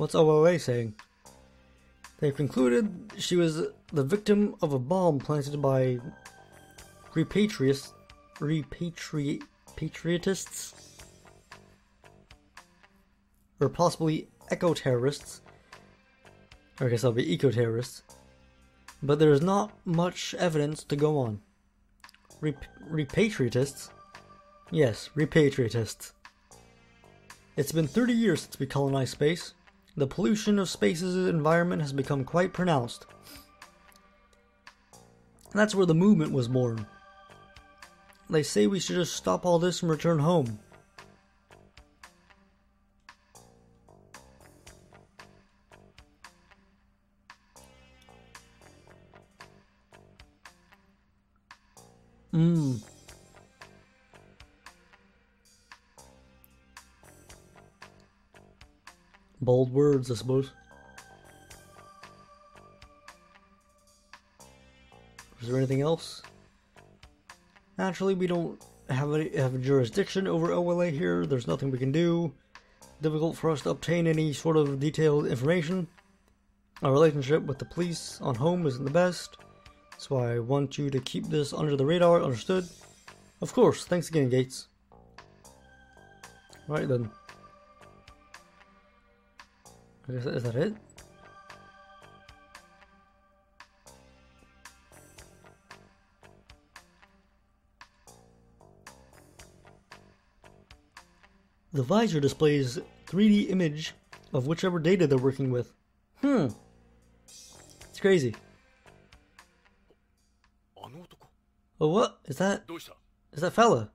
What's OLA saying? They've concluded she was the victim of a bomb planted by repatriatists, or possibly eco-terrorists. Or I guess that'll be eco-terrorists. But there's not much evidence to go on. Repatriatists? Yes, repatriatists. It's been 30 years since we colonized space. The pollution of space's environment has become quite pronounced. That's where the movement was born. They say we should just stop all this and return home. Bold words, I suppose. Is there anything else? Naturally, we don't have a jurisdiction over OLA here. There's nothing we can do. Difficult for us to obtain any sort of detailed information. Our relationship with the police on home isn't the best. That's why I want you to keep this under the radar, understood? Of course, thanks again, Gates. Right then. I guess, is that it? The visor displays 3D image of whichever data they're working with. It's crazy. Oh, what? Is that fella?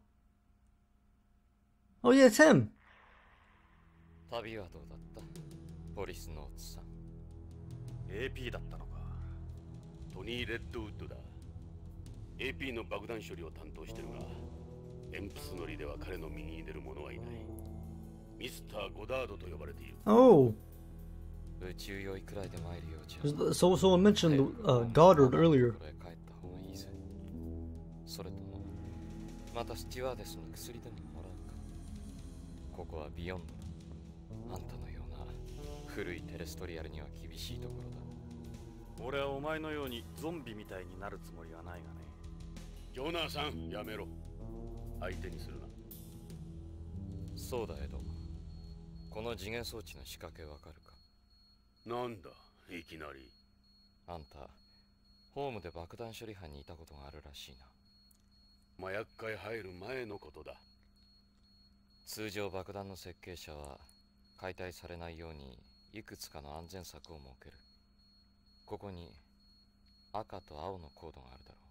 Oh yeah, it's him. 旅はどうだった？ポリスノーツさん。AP だったのか。トニー・レッドウッドだ。AP の爆弾処理を担当してるが、エンプス乗りでは彼の右に出る者はいない。ミスター・ゴダードと呼ばれている。Oh. 宇宙酔いくらいで参るようじゃ。So someone mentioned Goddard earlier. それともまたスチュワーデスの薬でももらうか。ここはビヨンドだ。あんたのような古いテレストリアルには厳しいところだ。俺はお前のようにゾンビみたいになるつもりはないがね。ジョナーさん、やめろ。相手にするな。そうだエド。この次元装置の仕掛けわかるか？なんだ、いきなり。あんた、ホームで爆弾処理班にいたことがあるらしいな。麻薬界入る前のことだ。通常爆弾の設計者は解体されないようにいくつかの安全策を設ける。ここに赤と青のコードがあるだろう。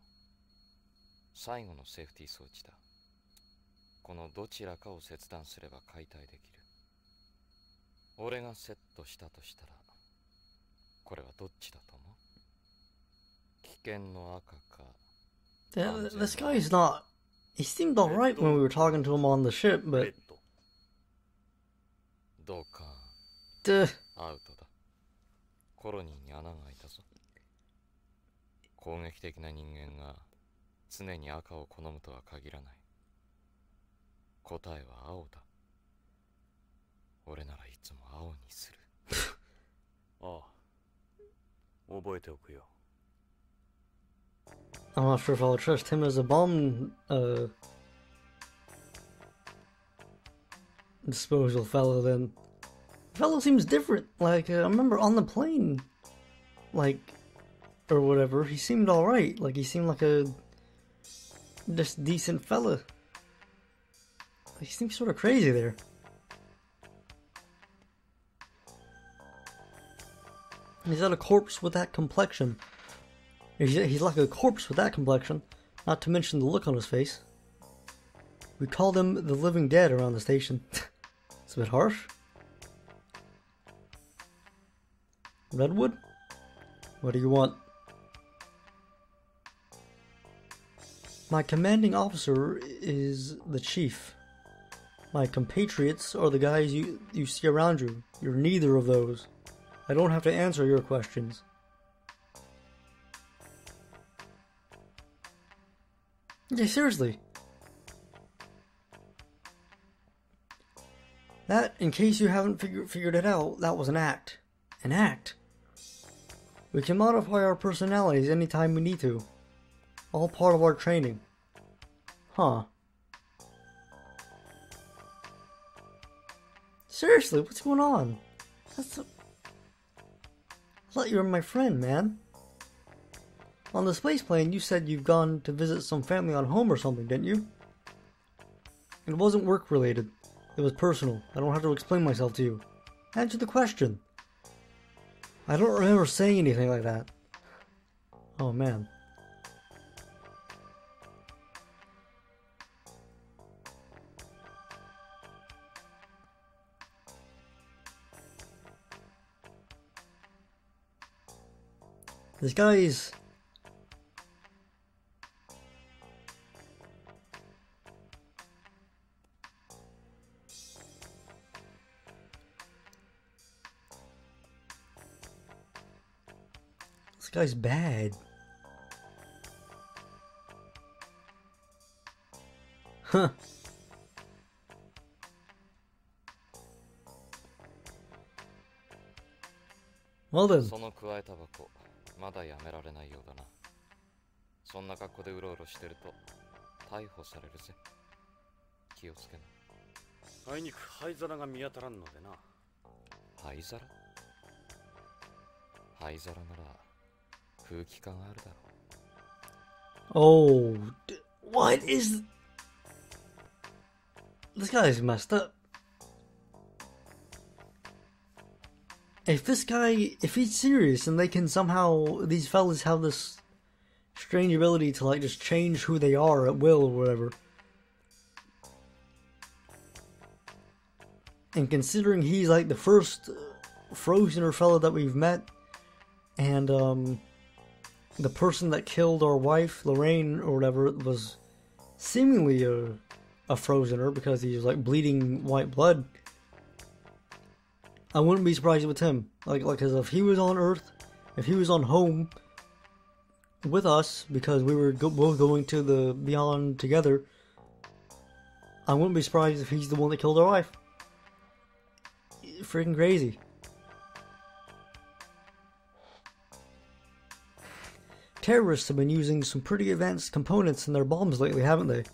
最後のセーフティー装置だ。このどちらかを切断すれば解体できる。俺がセットしたとしたらこれはどっちだと思う？危険の赤か。This guy's not... He seemed alright when we were talking to him on the ship, but... どうか。アウトだ。コロニーに穴が開いたぞ。攻撃的な人間が常に赤を好むとは限らない。答えは青だ。俺ならいつも青にする。ああ。覚えておくよ。I'm not sure if I'll trust him as a bomb disposal fellow then. The fellow seems different. Like, I remember on the plane, like, or whatever, he seemed alright. Like, he seemed like a just decent fella. He seems sort of crazy there. He's not a corpse with that complexion. He's like a corpse with that complexion, not to mention the look on his face. We call them the living dead around the station. It's a bit harsh. Redwood? What do you want? My commanding officer is the chief. My compatriots are the guys you see around you. You're neither of those. I don't have to answer your questions. Yeah, seriously. That, in case you haven't figured it out, that was an act. An act. We can modify our personalities anytime we need to. All part of our training. Huh. Seriously, what's going on? I thought you were my friend, man. On the space plane, you said you've gone to visit some family on home or something, didn't you? It wasn't work-related. It was personal. I don't have to explain myself to you. Answer the question. I don't remember saying anything like that. Oh, man. This guy's... This guy's bad. Huh. Well then. そのくわえタバコ、まだやめられないようだな。そんな格好でうろうろしてると逮捕されるぜ。気をつけな。あいにく灰皿が見当たらんのでな。灰皿？灰皿なら空気感あるだろう。Oh, what is... This guy's messed up. If this guy, if he's serious and they can somehow, these fellas have this strange ability to like just change who they are at will or whatever. And considering he's like the first Frozener fella that we've met, and the person that killed our wife, Lorraine or whatever, was seemingly a Frozener because he's like bleeding white blood. I wouldn't be surprised with him. Like, cause if he was on Earth, if he was on home with us, because we were both going to the Beyond together, I wouldn't be surprised if he's the one that killed our wife. Freaking crazy. Terrorists have been using some pretty advanced components in their bombs lately, haven't they?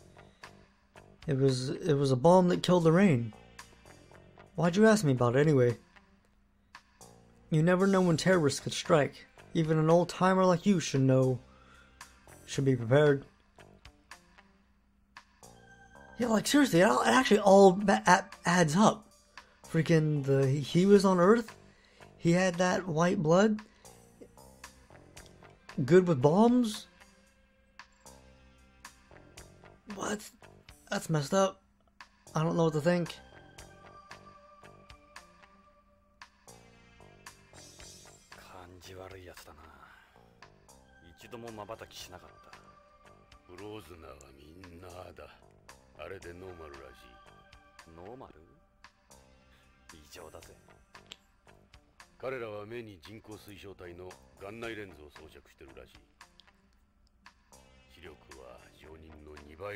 It was a bomb that killed Lorraine. Why'd you ask me about it anyway? You never know when terrorists could strike. Even an old-timer like you should know. Should be prepared. Yeah, like seriously, it actually all adds up. Freaking he was on Earth. He had that white blood. Good with bombs. What? That's messed up. I don't know what to think.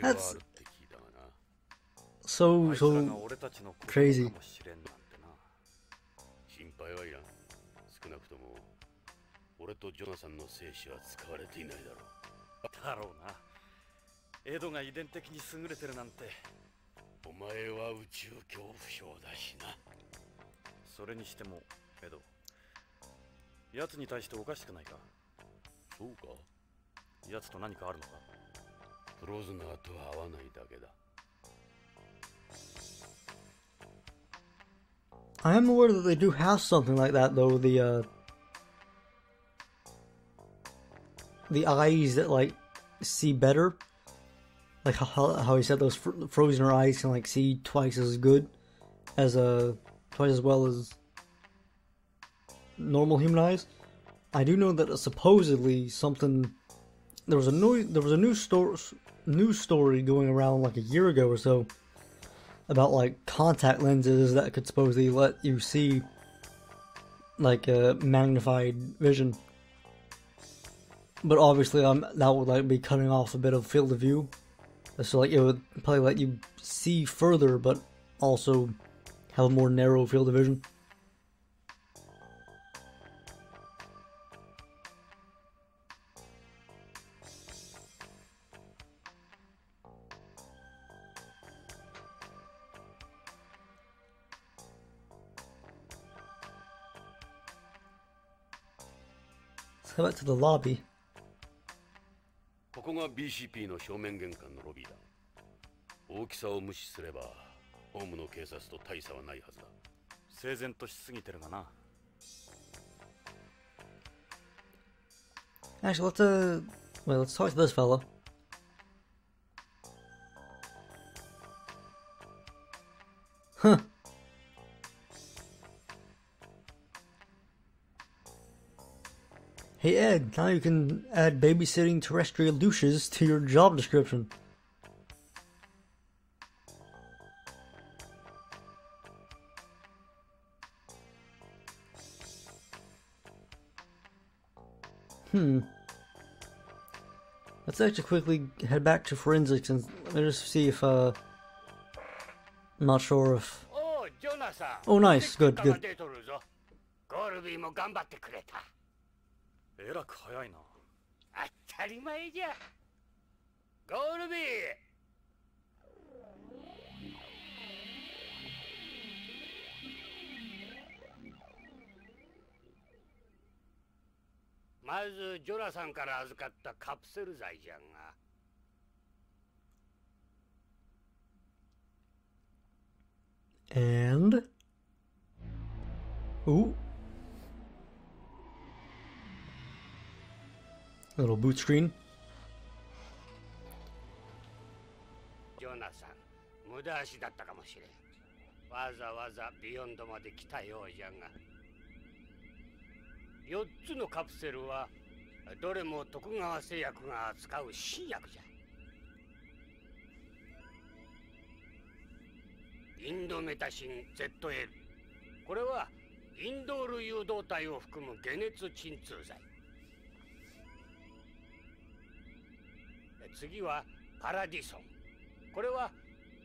That's so crazy. I am aware that they do have something like that though, the eyes that like see better, like how he said those frozen eyes can like see twice as good as twice as well as normal human eyes. I do know that supposedly something there was a news story going around like a year ago or so about like contact lenses that could supposedly let you see like magnified vision. But obviously, that would like be cutting off a bit of field of view. So like it would probably let you see further, but also have a more narrow field of vision. Let's head back to the lobby. ここが BCP の正面玄関のロビーだ。大きさを無視すればホームの警察と大差はないはずだ。整然としすぎてるがな。Actually, let's talk to this fella. Huh. Hey Ed, now you can add babysitting terrestrial douches to your job description. Let's actually quickly head back to forensics and let me just see if, I'm not sure if... Oh, nice. Good, good. えらく早いな。当たり前じゃ。ゴールビー。まずジョナサンから預かったカプセル剤じゃが。And... Ooh. Little boot screen. ジョナサン、無駄足だったかもしれん。わざわざビヨンドまで来たようじゃが。4つのカプセルはどれも徳川製薬が扱う新薬じゃ。インドメタシン ZL。これはインドール誘導体を含む解熱鎮痛剤。次はパラディソン。これは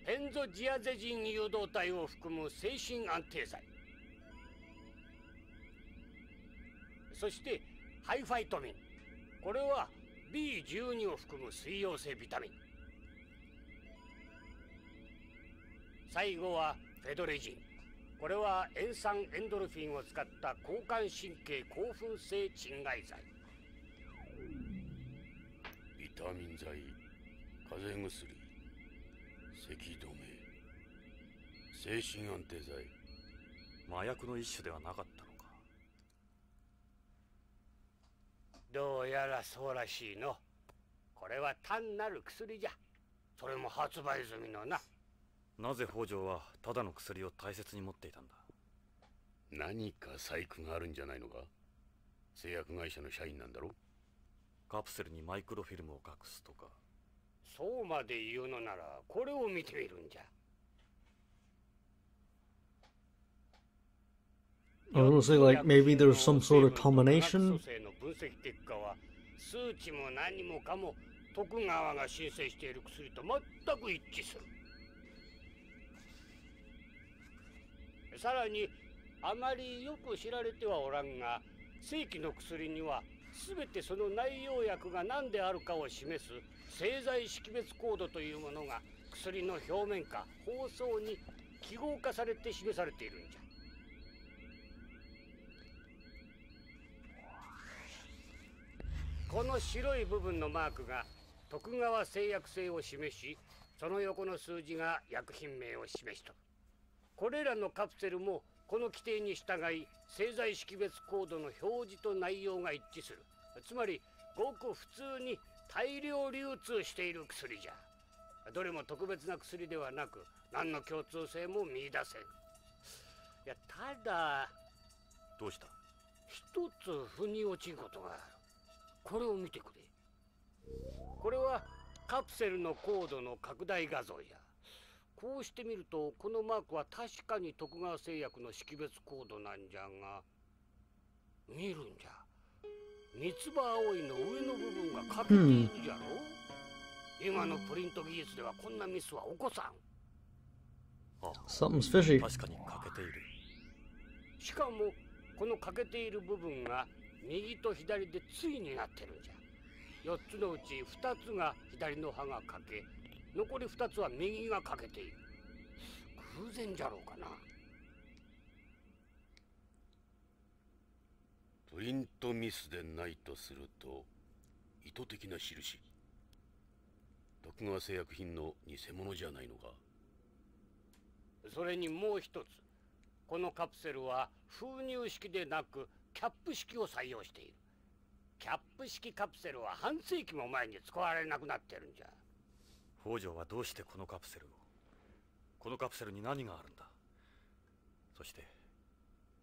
ペンゾジアゼジン誘導体を含む精神安定剤。そしてハイファイトミン。これは B12 を含む水溶性ビタミン。最後はフェドレジン。これは塩酸エンドルフィンを使った交感神経興奮性鎮害剤。ビタミン剤、風邪薬、咳止め、精神安定剤。麻薬の一種ではなかったのか。どうやらそうらしいの。これは単なる薬じゃ。それも発売済みのな。なぜ北条はただの薬を大切に持っていたんだ。何か細工があるんじゃないのか。製薬会社の社員なんだろ。カプセルにマイクロフィルムを隠すとか。そうまで言うのならこれを見てみるんじゃ。I was gonna say, like, maybe there's some sort of combination. 数値も何もかも徳川が申請している薬と全く一致する。さらにあまりよく知られてはおらんが、正規の薬には全てその内容薬が何であるかを示す製剤識別コードというものが薬の表面か包装に記号化されて示されているんじゃ。この白い部分のマークが徳川製薬製を示し、その横の数字が薬品名を示しとる。これらのカプセルもこの規定に従い製剤識別コードの表示と内容が一致する。つまりごく普通に大量流通している薬じゃ。どれも特別な薬ではなく何の共通性も見出せん。いや、ただどうした。一つ腑に落ちることがある。これを見てくれ。これはカプセルのコードの拡大画像や。こうしてみるとこのマークは確かに徳川製薬の識別コードなんじゃが、見るんじゃ。三つ葉葵の上の部分が欠けているじゃろ。今のプリント技術ではこんなミスは起こさん。Something's fishy. 確かに欠けている。しかもこの欠けている部分が右と左で対になってるんじゃ。4つのうち2つが左の歯が欠け、残り2つは右が欠けている。偶然じゃろうかな。プリントミスでないとすると意図的な印。徳川製薬品の偽物じゃないのか。それにもう一つ、このカプセルは封入式でなくキャップ式を採用している。キャップ式カプセルは半世紀も前に使われなくなってるんじゃ。北条はどうしてこのカプセルを？このカプセルに何があるんだ？そして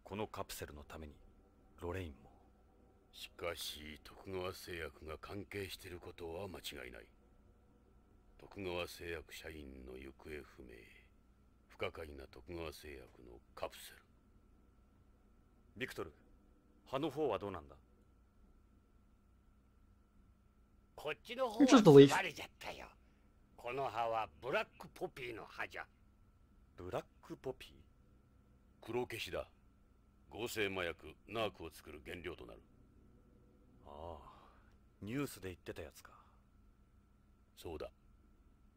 このカプセルのためにロレインも。しかし徳川製薬が関係していることは間違いない。徳川製薬社員の行方不明、不可解な徳川製薬のカプセル。ビクトル、歯の方はどうなんだ？こっちの方はバレちゃったよ。この葉はブラックポピーの葉じゃ。ブラックポピー？黒消しだ。合成麻薬ナークを作る原料となる。ああ、ニュースで言ってたやつか。そうだ。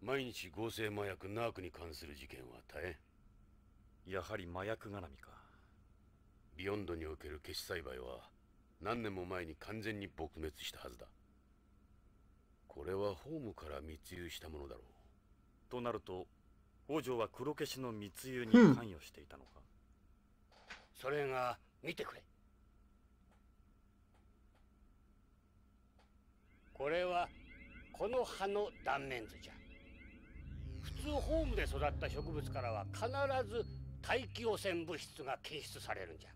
毎日合成麻薬ナークに関する事件は大変。やはり麻薬絡みか。ビヨンドにおける消し栽培は何年も前に完全に撲滅したはずだ。これはホームから密輸したものだろう。となると北条は黒消しの密輸に関与していたのか。それが見てくれ。これはこの葉の断面図じゃ。普通ホームで育った植物からは必ず大気汚染物質が検出されるんじゃ。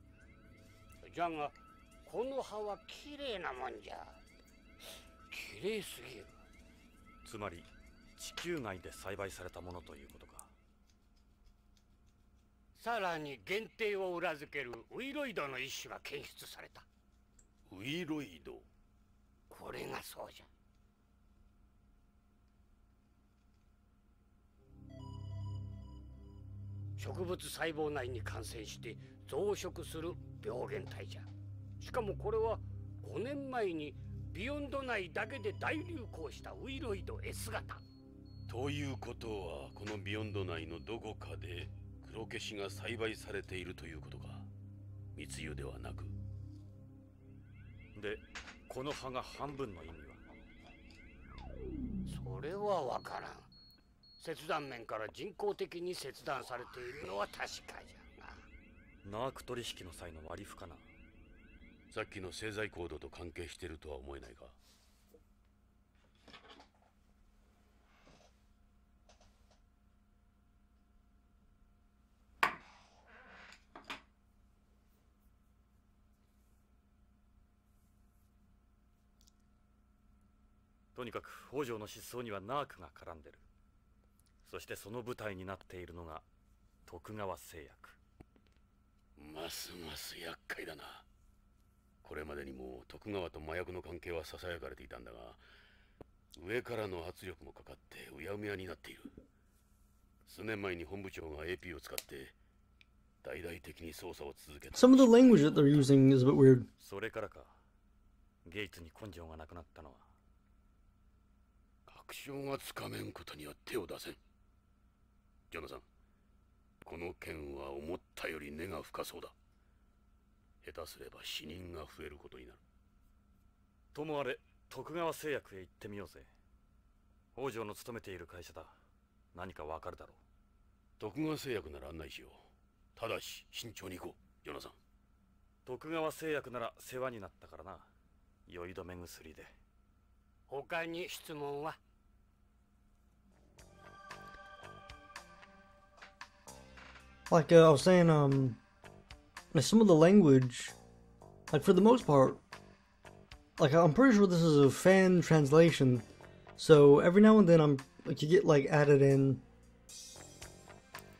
じゃがこの葉はきれいなもんじゃ。きれいすぎる。つまり地球外で栽培されたものということか。さらに限定を裏付けるウイロイドの一種が検出された。ウイロイド？これがそうじゃ。植物細胞内に感染して増殖する病原体じゃ。しかもこれは5年前にビヨンド内だけで大流行したウイロイド S 型。ということはこのビヨンド内のどこかで黒消しが栽培されているということか。密輸ではなく。でこの葉が半分の意味は？それはわからん。切断面から人工的に切断されているのは確かじゃが。ナーク取引の際の割り符かな。さっきの製剤コードと関係しているとは思えないか。とにかく北条の失踪にはナークが絡んでる。そしてその舞台になっているのが徳川製薬。ますます厄介だな。これまでにも徳川と麻薬の関係はささやかれていたんだが、上からの圧力もかかってうやむやになっている。数年前に本部長が AP を使って大々的に捜査を続けた。 Some of the language that they're using is a bit weird. それからか、ゲイツに根性がなくなったのは。確証がつかめんことには手を出せん。ジョナサン、この件は思ったより根が深そうだ。下手すれば死人が増えることになる。ともあれ徳川製薬へ行ってみようぜ。北条の勤めている会社だ。何かわかるだろう。徳川製薬なら案内しよう。ただし慎重に行こう、ジョナサン。徳川製薬なら世話になったからな。酔い止め薬で。他に質問は？Like I was saying, like some of the language, like for the most part, like I'm pretty sure this is a fan translation. So every now and then you get like added in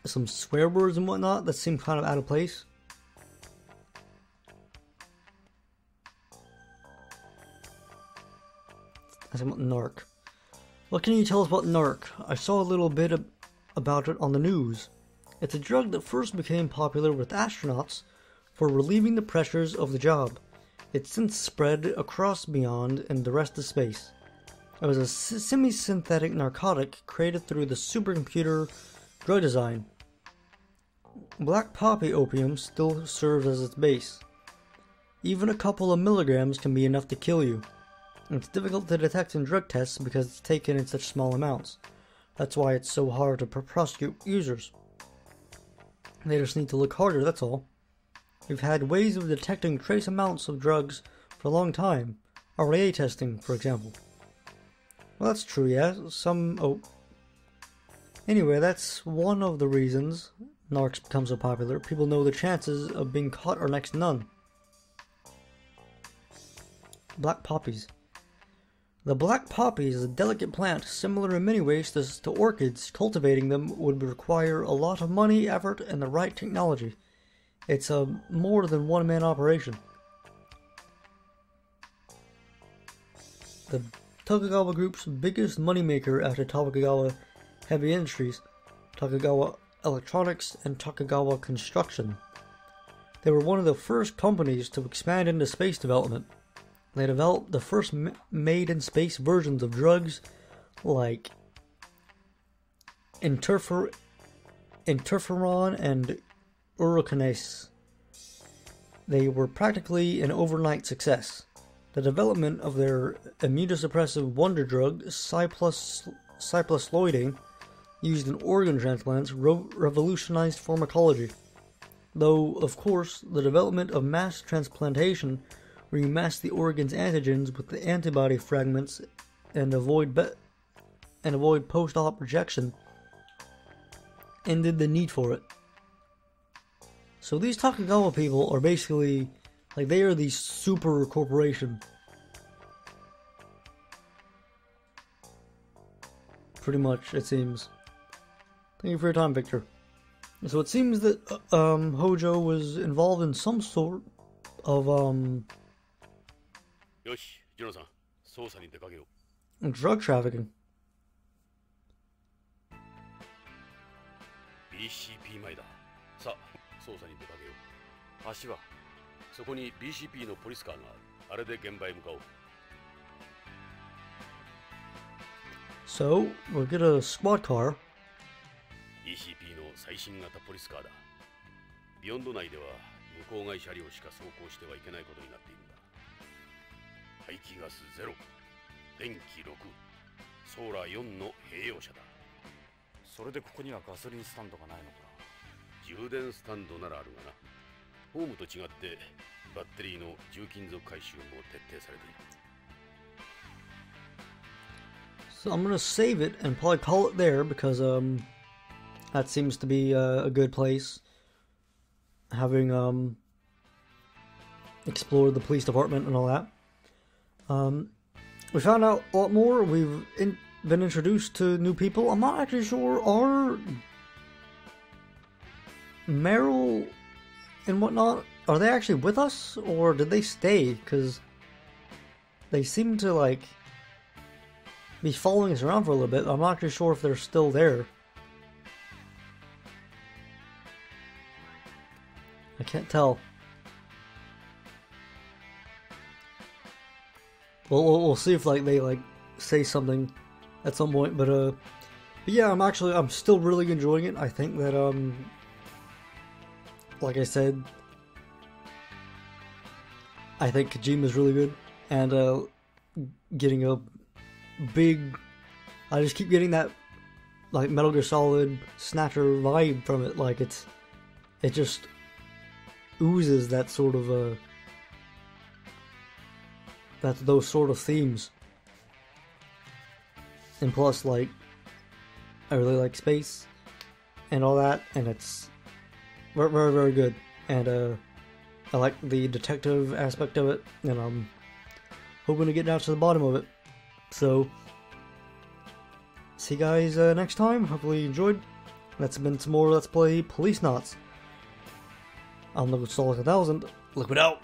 some swear words and whatnot that seem kind of out of place. I said about Narc. What can you tell us about Narc? I saw a little bit about it on the news. It's a drug that first became popular with astronauts for relieving the pressures of the job. It's since spread across beyond and the rest of space. It was a semi-synthetic narcotic created through the supercomputer drug design. Black poppy opium still serves as its base. Even a couple of milligrams can be enough to kill you. It's difficult to detect in drug tests because it's taken in such small amounts. That's why it's so hard to prosecute users. They just need to look harder, that's all. We've had ways of detecting trace amounts of drugs for a long time. RAA testing, for example. Well, that's true, yeah. Anyway, that's one of the reasons Narcs become so popular. People know the chances of being caught are next to none. Black poppies. The black poppy is a delicate plant similar in many ways to orchids. Cultivating them would require a lot of money, effort, and the right technology. It's a more than one-man operation. The Tokugawa Group's biggest moneymaker after Tokugawa Heavy Industries, Tokugawa Electronics, and Tokugawa Construction. They were one of the first companies to expand into space development. They developed the first made-in-space versions of drugs like interferon and urokinase. They were practically an overnight success. The development of their immunosuppressive wonder drug, cyplusloidine, used in organ transplants, revolutionized pharmacology. Though, of course, the development of mass transplantation, where you mask the organ's antigens with the antibody fragments and avoid post-op rejection, ended the need for it. So these Tokugawa people are basically, like, they are the super corporation. Pretty much, it seems. Thank you for your time, Victor. So it seems that Hojo was involved in some sort of drug trafficking. BCP 前だ。さあ、捜査に出かけよう。足はそこに BCP のポリスカーがある。あれで現場へ向かおう。So, we'll get a squad car. BCP の最新型ポリスカーだ。ビヨンド内では無公害車両しか走行してはいけないことになっているんだ。排気ガス0、電気6、ソーラー4の併用車だ。それでここにはガソリンスタンドがないのか。充電スタンドならあるがな。ホームと違ってバッテリーの重金属回収も徹底されている。So I'm gonna save it and probably call it there because that seems to be a good place. Having explored the police department and all that. We found out a lot more. We've been introduced to new people. I'm not actually sure, are Meryl and whatnot, are they actually with us, or did they stay? Because they seem to, like, be following us around for a little bit. I'm not actually sure if they're still there. I can't tell. We'll see if, like, they, like, say something at some point, but yeah, I'm still really enjoying it. I think that, like I said, I think Kojima's really good, and, getting a big, I just keep getting that, like, Metal Gear Solid Snatcher vibe from it. Like, it just oozes that sort of, those sort of themes. And plus, like, I really like space and all that, and it's very, very, very good. And I like the detective aspect of it, and I'm hoping to get down to the bottom of it. So, see you guys next time. Hopefully you enjoyed. That's been some more Let's Play Policenauts. I'm Liquid Solid 1000. Liquid out!